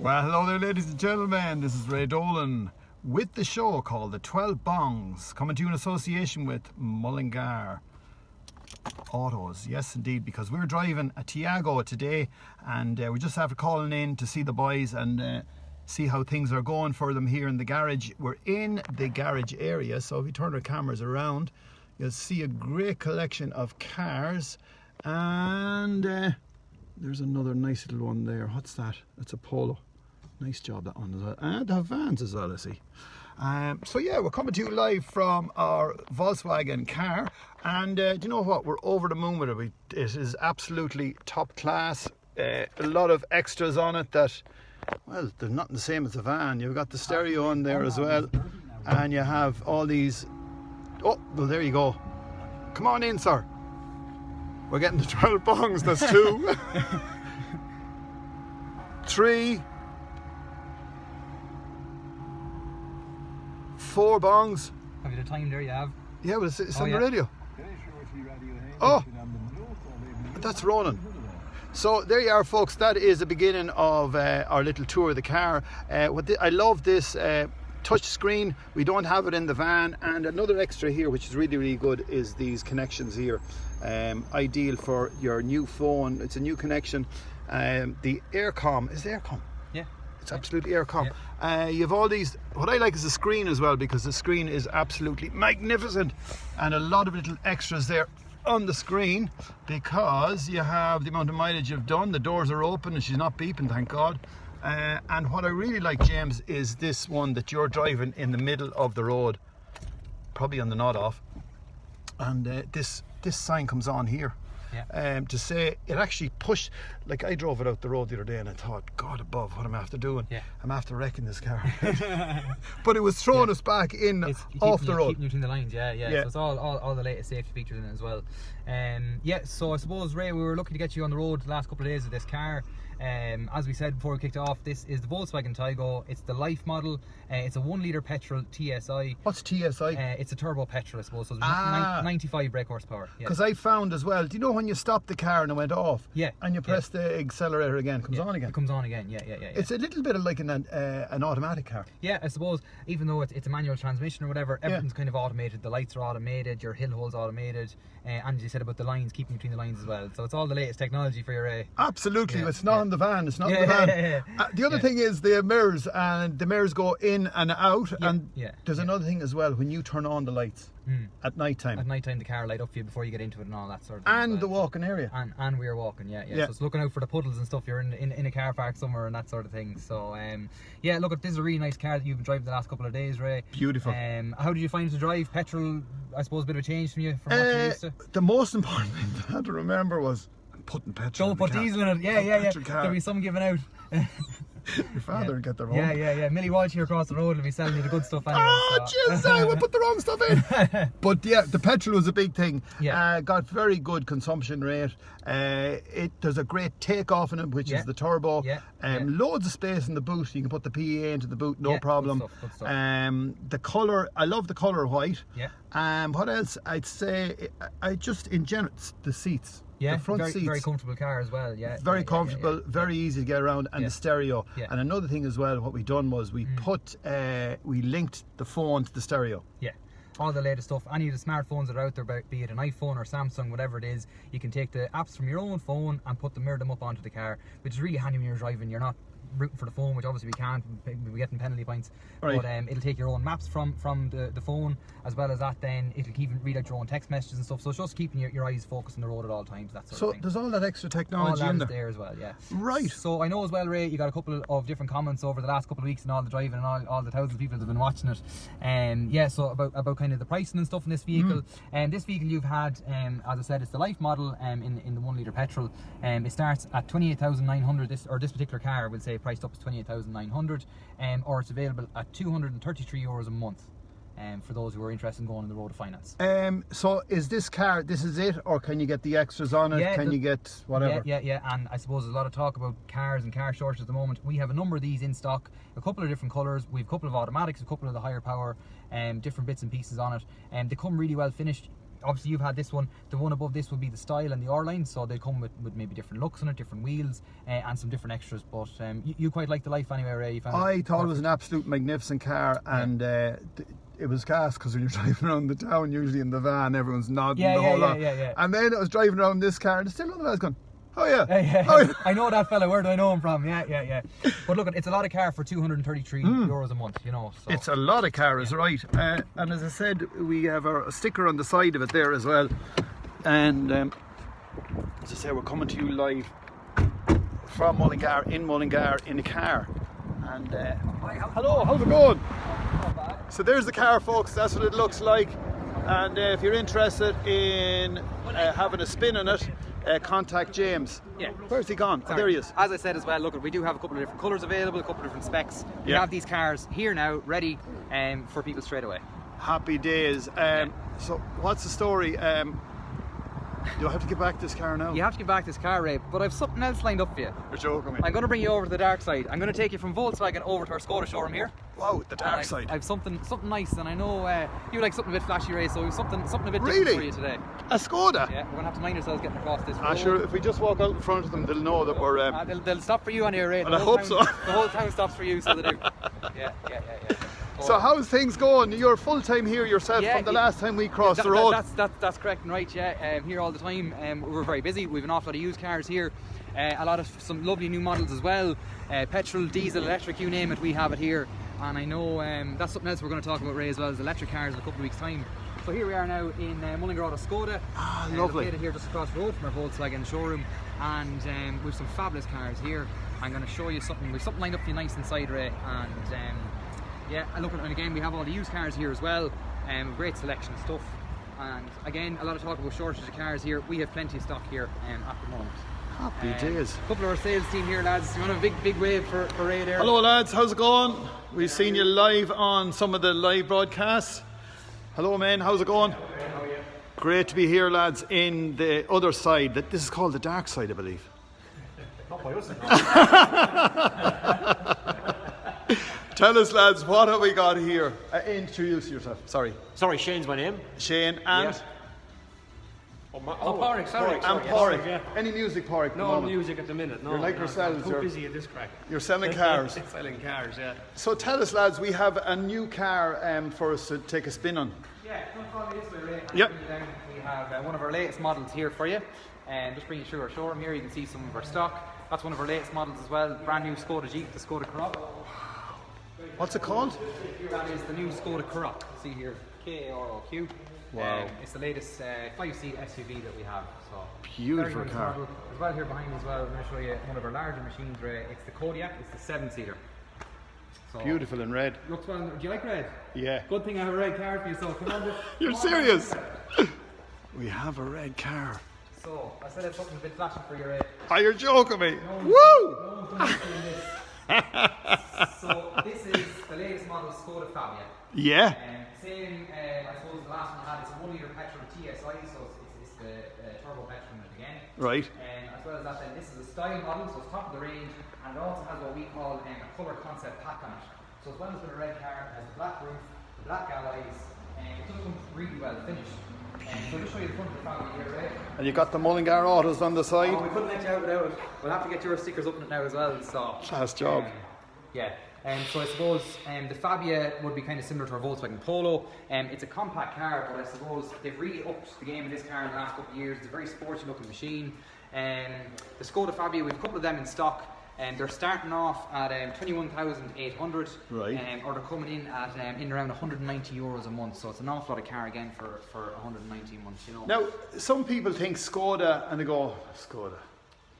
Well, hello there, ladies and gentlemen. This is Ray Dolan with the show called The 12 Bongs, coming to you in association with Mullingar Autos. Yes, indeed, because we're driving a Tiago today, and we just after calling in to see the boys and see how things are going for them here in the garage. We're in the garage area, so if you turn our cameras around, you'll see a great collection of cars, and there's another nice little one there. What's that? It's a Polo. Nice job, that one as well. And they have vans as well, I see. So yeah, we're coming to you live from our Volkswagen car, and do you know what? We're over the moon with it. It is absolutely top class. A lot of extras on it that, well, they're not the same as a van. You've got the stereo on there as well, and you have all these. Oh, well, there you go. Come on in, sir. We're getting the 12 bongs. That's 2, 3, 4 bongs. Have you the time there? You have? Yeah, well, it's on the radio. Oh, that's Ronan. So there you are, folks. That is the beginning of our little tour of the car. I love this touch screen. We don't have it in the van, and another extra here which is really, really good is these connections here. Ideal for your new phone. It's a new connection. The aircom is aircom. Yeah, it's absolutely aircom. Yeah. You have all these. What I like is the screen as well, because the screen is absolutely magnificent, and a lot of little extras there on the screen, because you have the amount of mileage you've done. The doors are open and she's not beeping, thank God. And what I really like, James, is this one that you're driving in the middle of the road, probably on the nod off, and this sign comes on here. Yeah. To say it actually pushed. Like, I drove it out the road the other day and I thought, God above, what am I after doing? Yeah. I'm after wrecking this car. But it was throwing us back in off the road. Keeping you between the lines, yeah. So it's all the latest safety features in it as well. So I suppose, Ray, we were lucky to get you on the road the last couple of days with this car. As we said before we kicked off, this is the Volkswagen Tiger. It's the Life model. It's a 1 litre petrol TSI. What's TSI? It's a turbo petrol, I suppose. So it's 95 brake horsepower. Because I found as well, do you know when you stopped the car and it went off? Yeah. And you press the accelerator again, it comes on again? It comes on again, yeah. It's a little bit of like an automatic car. Yeah, I suppose, even though it's a manual transmission or whatever, everything's kind of automated. The lights are automated, your hill hole's automated, and as you said about the lines, keeping between the lines as well. So it's all the latest technology for your Absolutely, it's not in the van, it's not in the van. The other thing is the mirrors, and the mirrors go in and out, and there's another thing as well, when you turn on the lights at night time. At night time, the car light up for you before you get into it and all that sort of thing. And the walking area. And we're walking, So it's looking out for the puddles and stuff. You're in a car park somewhere and that sort of thing. So look, this is a really nice car that you've been driving the last couple of days, Ray. Beautiful. How did you find it to drive? Petrol, I suppose, a bit of a change from you from what you used to? The most important thing I had to remember was putting petrol Don't put diesel in it. Yeah. There'll be some given out. Your father would get the wrong. Yeah. Millie Walsh here across the road will be selling you the good stuff anyway. I will put the wrong stuff in. But yeah, the petrol was a big thing. Yeah. Got very good consumption rate. There's a great takeoff in it, which is the turbo. Loads of space in the boot. You can put the PA into the boot, no problem. Good stuff. The colour, I love the colour white. Yeah. What else? I'd say, I just in general, the seats. Yeah, the front seats, very comfortable car as well. Yeah, very comfortable, very easy to get around, and the stereo. And another thing as well, what we done was we we linked the phone to the stereo. Yeah, all the latest stuff. Any of the smartphones that are out there, be it an iPhone or Samsung, whatever it is, you can take the apps from your own phone and mirror them up onto the car, which is really handy when you're driving. You're not rooting for the phone, which obviously we can't, we're getting penalty points, but it'll take your own maps from the phone, as well as that. Then it'll even read out your own text messages and stuff, so it's just keeping your eyes focused on the road at all times, that sort of thing. There's all that extra technology all in that is there as well. Right. So I know as well, Ray, you got a couple of different comments over the last couple of weeks and all the driving and all the thousands of people that have been watching it. So about kind of the pricing and stuff in this vehicle. And this vehicle you've had, as I said, it's the Life model in the 1 litre petrol. It starts at 28,900. This particular car will say priced up as 28,900, or it's available at €233 a month. For those who are interested in going on the road of finance. So is this car, this is it, or can you get the extras on it? Can you get whatever? Yeah. And I suppose there's a lot of talk about cars and car shortages at the moment. We have a number of these in stock, a couple of different colours. We have a couple of automatics, a couple of the higher power, different bits and pieces on it. They come really well finished. obviously you've had this one. The one above this would be the style and the R-line, so they come with maybe different looks on it, different wheels, and some different extras. But you quite like the Life anyway, Ray? You found I thought it was an absolute magnificent car, and it was gas because when you're driving around the town, usually in the van, everyone's nodding the whole lot. And then I was driving around this car, and still another guy's going, oh yeah. Oh, yeah. I know that fella. Where do I know him from? Yeah. But look, it's a lot of car for 233 euros a month. You know, so. It's a lot of cars, right? And as I said, we have a sticker on the side of it there as well. And as I say, we're coming to you live from Mullingar, in a car. And hello, how's it going? So there's the car, folks. That's what it looks like. And if you're interested in having a spin on it, contact James. Yeah. Where's he gone? Oh, there he is. As I said as well, look, we do have a couple of different colours available, a couple of different specs. We have these cars here now, ready for people straight away. Happy days. So what's the story? Do I have to get back this car now? You have to get back this car, Ray, but I've something else lined up for you. You're joking me. I'm going to bring you over to the dark side. I'm going to take you from Volkswagen over to our Skoda showroom here. Wow, the dark side. I've something nice, and I know you like something a bit flashy, Ray, so we've something a bit really? different for you today. A Skoda? Yeah, we're going to have to mind ourselves getting across this road. Sure, if we just walk out in front of them, they'll know that we're... They'll stop for you on here, Ray. And I hope so. The whole town stops for you, so they do. Yeah. So how's things going? You're full time here yourself from the last time we crossed the road. That's correct and right, yeah. Here all the time. We're very busy. We've an awful lot of used cars here. A lot of some lovely new models as well. Petrol, diesel, electric, you name it, we have it here. And I know that's something else we're going to talk about, Ray, as well as electric cars in a couple of weeks' time. So here we are now in Mullingar Autos Skoda. Lovely. Located here just across the road from our Volkswagen showroom. And we've some fabulous cars here. I'm going to show you something. We've something lined up for you nice inside, Ray. And and again, we have all the used cars here as well. Great selection of stuff. And again, a lot of talk about shortage of cars here. We have plenty of stock here at the moment. Happy days. A couple of our sales team here, lads. You want a big wave for Ray there? Hello, lads. How's it going? We've seen you live on some of the live broadcasts. Hello, man. How's it going? How are you? Great to be here, lads, in the other side. This is called the dark side, I believe. Not by us. Tell us, lads, what have we got here? Introduce yourself. Sorry, Shane's my name. Shane and... Yeah. Porrick, sorry. And Porrick. Yeah. Any music, Porrick? No music at the minute, no. You're like yourselves. I'm too busy at this crack. You're selling cars. Selling cars, yeah. So tell us, lads, we have a new car for us to take a spin on. Yeah, come follow me this way, Ray. Yep. We have one of our latest models here for you. And just bring you through our showroom here. You can see some of our stock. That's one of our latest models as well. Brand new Skoda Jeep, the Skoda Karoq. What's it called? That is the new Skoda Karoq. See here, K-A-R-O-Q. Wow. It's the latest 5-seat SUV that we have. So Beautiful very nice car. model. As well here behind me as well, I'm going to show you one of our larger machines, Ray. It's the Kodiaq. It's the 7-seater. So, Beautiful in red. Looks well. Do you like red? Yeah. Good thing I have a red car for you. So come on. You're serious? We have a red car. So I said it's something a bit flashy for you, Ray. Oh, you're joking me. Woo! So this is the latest model Skoda Fabia. Yeah. Same, I suppose the last one we had is a 1-litre petrol TSI, so it's the turbo petrol in it again. Right. As well as that, then this is a style model, so it's top of the range, and it also has what we call a colour concept pack on it. So as well as the red car, it has the black roof, the black alloys, and it just comes really well finished. So I'll just show you the front of the Fabia here, right? And you got the Mullingar Autos on the side. Oh, we couldn't let you out without it. We'll have to get your stickers up in it now as well. So Class job. Yeah. So I suppose the Fabia would be kind of similar to our Volkswagen Polo. It's a compact car, but I suppose they've really upped the game of this car in the last couple of years. It's a very sporty looking machine. The Skoda Fabia, we have a couple of them in stock. And they're starting off at 21,800, right? Or they're coming in at in around 190 euros a month. So it's an awful lot of car again for 190 months, you know. Now, some people think Skoda and they go, Skoda.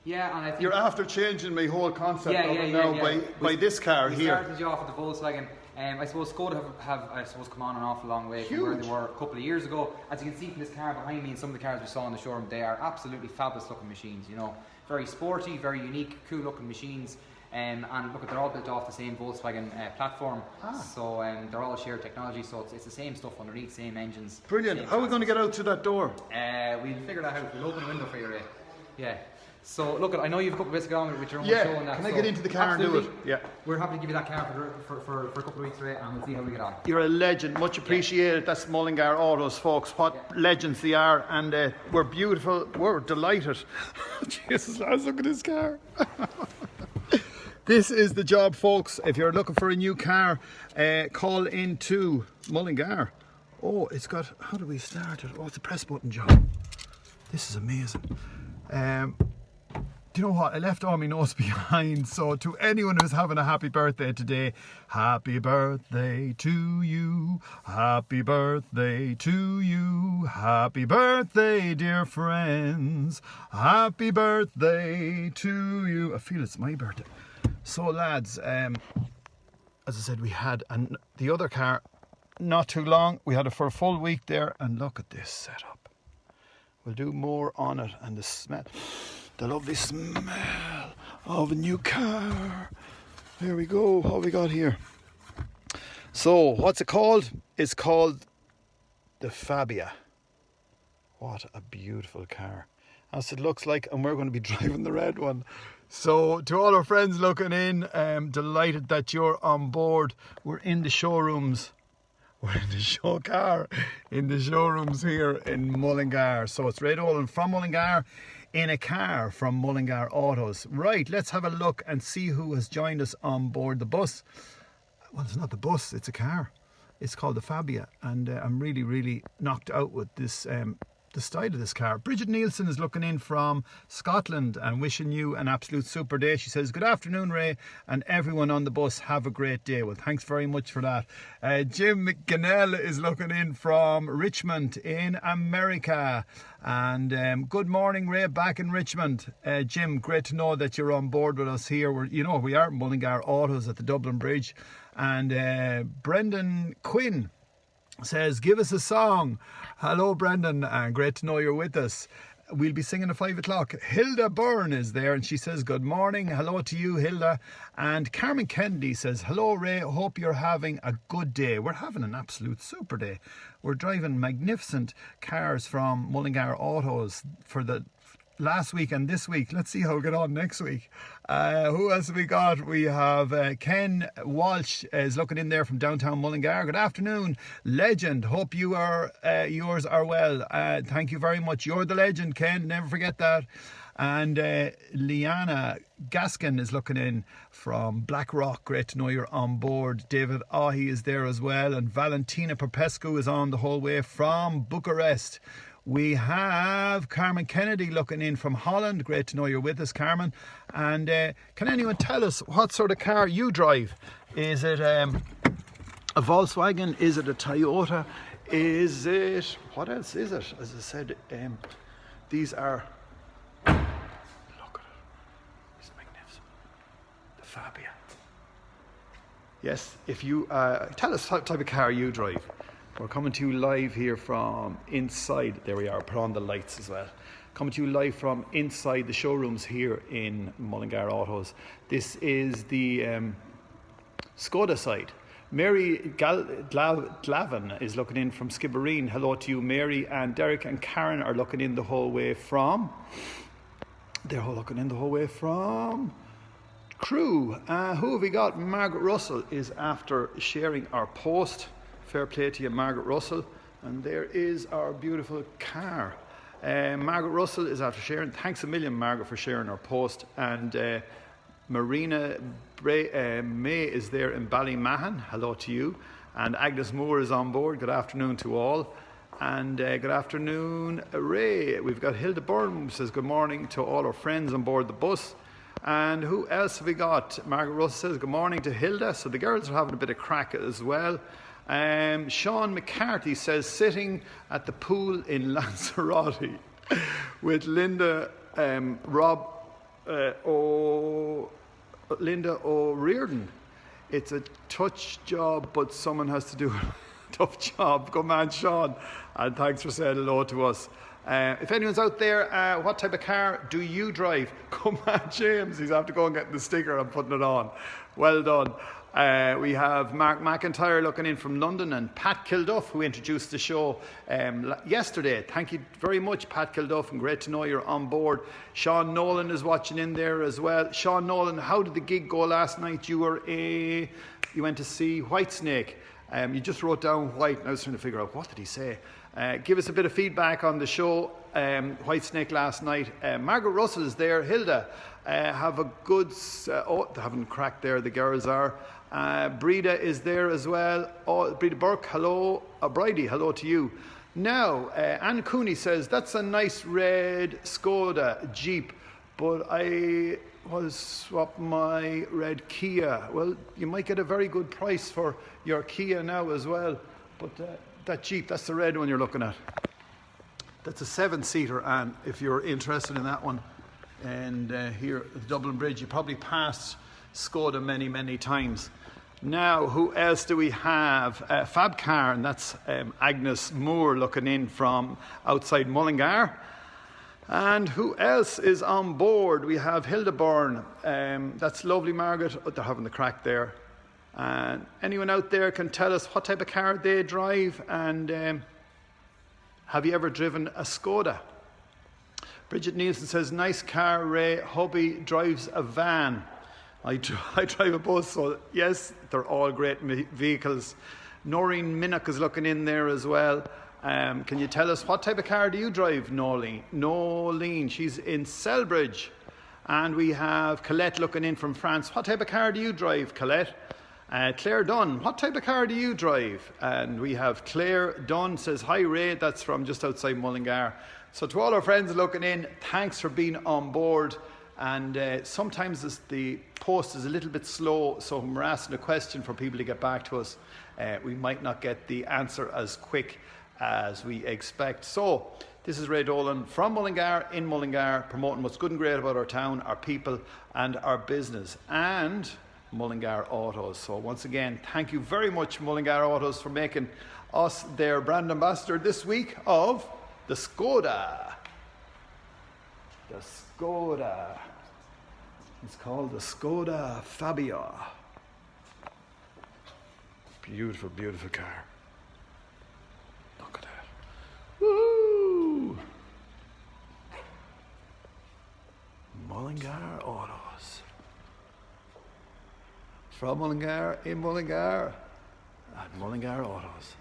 Yeah, and I think you're after changing my whole concept of it now by this car we here. Started you off with the Volkswagen. I suppose Skoda have I suppose come on an awful long way from where they were a couple of years ago. As you can see from this car behind me and some of the cars we saw in the showroom, they are absolutely fabulous looking machines, you know. Very sporty, very unique, cool looking machines. And look, they're all built off the same Volkswagen platform. So they're all shared technology, so it's the same stuff underneath, same engines. Brilliant. How are we going to get out to that door? We'll figure that out. We'll open a window for you, Ray. Yeah. So look, I know you've a couple of bits to get on with your own show Yeah, and that. can I so get into the car and do it? absolutely. Yeah. We're happy to give you that car for a couple of weeks, Ray, and we'll see how we get on. You're a legend, much appreciated. That's Mullingar Autos, folks. What legends they are, and we're beautiful. We're delighted. Jesus, lads, look at this car. This is the job, folks. If you're looking for a new car, call into Mullingar. Oh, it's got. How do we start it? Oh, it's a press button job. This is amazing. Do you know what? I left all my notes behind. So to anyone who's having a happy birthday today, happy birthday to you. Happy birthday to you. Happy birthday, dear friends. Happy birthday to you. I feel it's my birthday. So lads, as I said, we had the other car not too long. We had it for a full week there, and look at this setup. We'll do more on it, and the smell. The lovely smell of a new car. There we go. What have we got here? So, what's it called? It's called the Fabia. What a beautiful car. As it looks like, and we're going to be driving the red one. So, to all our friends looking in, delighted that you're on board. We're in the showrooms. We're in the show car in the showrooms here in Mullingar. So, it's Ray Dolan from Mullingar, in a car from Mullingar Autos. Right, let's have a look and see who has joined us on board the bus. Well, it's not the bus, it's a car. It's called the Fabia, and I'm really knocked out with this, the style of this car. Bridget Nielsen is looking in from Scotland and wishing you an absolute super day. She says, good afternoon, Ray, and everyone on the bus, have a great day. Well, thanks very much for that. Jim McGinnell is looking in from Richmond in America. And good morning, Ray, back in Richmond. Jim, great to know that you're on board with us here. We are at Mullingar Autos at the Dublin Bridge. And Brendan Quinn says, give us a song. Hello, Brendan, and great to know you're with us. We'll be singing at 5 o'clock. Hilda Byrne is there, and she says, good morning. Hello to you, Hilda. And Carmen Kennedy says, hello, Ray. Hope you're having a good day. We're having an absolute super day. We're driving magnificent cars from Mullingar Autos for the last week and this week. Let's see how we get on next week. Who else have we got? We have Ken Walsh is looking in there from downtown Mullingar. Good afternoon, legend. Hope you are yours are well. Thank you very much. You're the legend, Ken. Never forget that. And Liana Gaskin is looking in from Blackrock. Great to know you're on board. David Ahi is there as well. And Valentina Popescu is on the whole way from Bucharest. We have Carmen Kennedy looking in from Holland. Great to know you're with us, Carmen. And can anyone tell us what sort of car you drive? Is it a Volkswagen? Is it a Toyota? Is it... what else is it? As I said, these are... look at it. It's magnificent. The Fabia. Yes, if you... tell us what type of car you drive. We're coming to you live here from inside. There we are, put on the lights as well. Coming to you live from inside the showrooms here in Mullingar Autos. This is the Skoda side. Mary Glavin is looking in from Skibbereen. Hello to you, Mary. And Derek and Karen are looking in the whole way from... they're all looking in the whole way from... Crew. Who have we got? Margaret Russell is after sharing our post. Fair play to you, Margaret Russell. And there is our beautiful car. Margaret Russell is after sharing. Thanks a million, Margaret, for sharing our post. And Marina May is there in Ballymahan. Hello to you. And Agnes Moore is on board. Good afternoon to all. And good afternoon, Ray. We've got Hilda Byrne, who says good morning to all our friends on board the bus. And who else have we got? Margaret Russell says good morning to Hilda. So the girls are having a bit of crack as well. Sean McCarthy says sitting at the pool in Lanzarote with Linda Linda O'Riordan. It's a touch job, but someone has to do a tough job. Good man, Sean, and thanks for saying hello to us. If anyone's out there, what type of car do you drive? Come on, James. He's after going and getting the sticker and putting it on. Well done. We have Mark McIntyre looking in from London, and Pat Kilduff, who introduced the show yesterday. Thank you very much, Pat Kilduff, and great to know you're on board. Sean Nolan is watching in there as well. Sean Nolan, how did the gig go last night? You went to see Whitesnake. You just wrote down White, and I was trying to figure out what did he say. Give us a bit of feedback on the show, Whitesnake last night. Margaret Russell is there. Hilda, have a good... they haven't cracked there, the girls are. Breda is there as well. Breda Burke, hello. Bridie, hello to you. Now, Anne Cooney says, that's a nice red Skoda Jeep, but I was swap my red Kia. Well, you might get a very good price for your Kia now as well. But that Jeep, that's the red one you're looking at. That's a 7-seater, Anne, if you're interested in that one. And here at the Dublin Bridge, you probably passed Skoda many, many times. Now, who else do we have? Fab Car, and that's Agnes Moore looking in from outside Mullingar. And who else is on board? We have Hildeburn. That's lovely, Margaret. Oh, they're having the crack there. And anyone out there can tell us what type of car they drive, and have you ever driven a Skoda? Bridget Nielsen says, nice car, Ray. Hubby drives a van. I drive a bus, so yes, they're all great vehicles. Noreen Minnock is looking in there as well. Can you tell us what type of car do you drive, Nolene? She's in Selbridge. And we have Colette looking in from France. What type of car do you drive, Colette? Claire Dunn, what type of car do you drive? And we have Claire Dunn says, hi Ray, that's from just outside Mullingar. So to all our friends looking in, thanks for being on board. And sometimes the post is a little bit slow, so when we're asking a question for people to get back to us, we might not get the answer as quick as we expect. So this is Ray Dolan from Mullingar, in Mullingar, promoting what's good and great about our town, our people and our business, and Mullingar Autos. So once again, thank you very much, Mullingar Autos, for making us their brand ambassador this week of the Skoda. The Skoda. It's called the Skoda Fabia. Beautiful, beautiful car. Look at that. Woo! Mullingar Autos. From Mullingar, in Mullingar, at Mullingar Autos.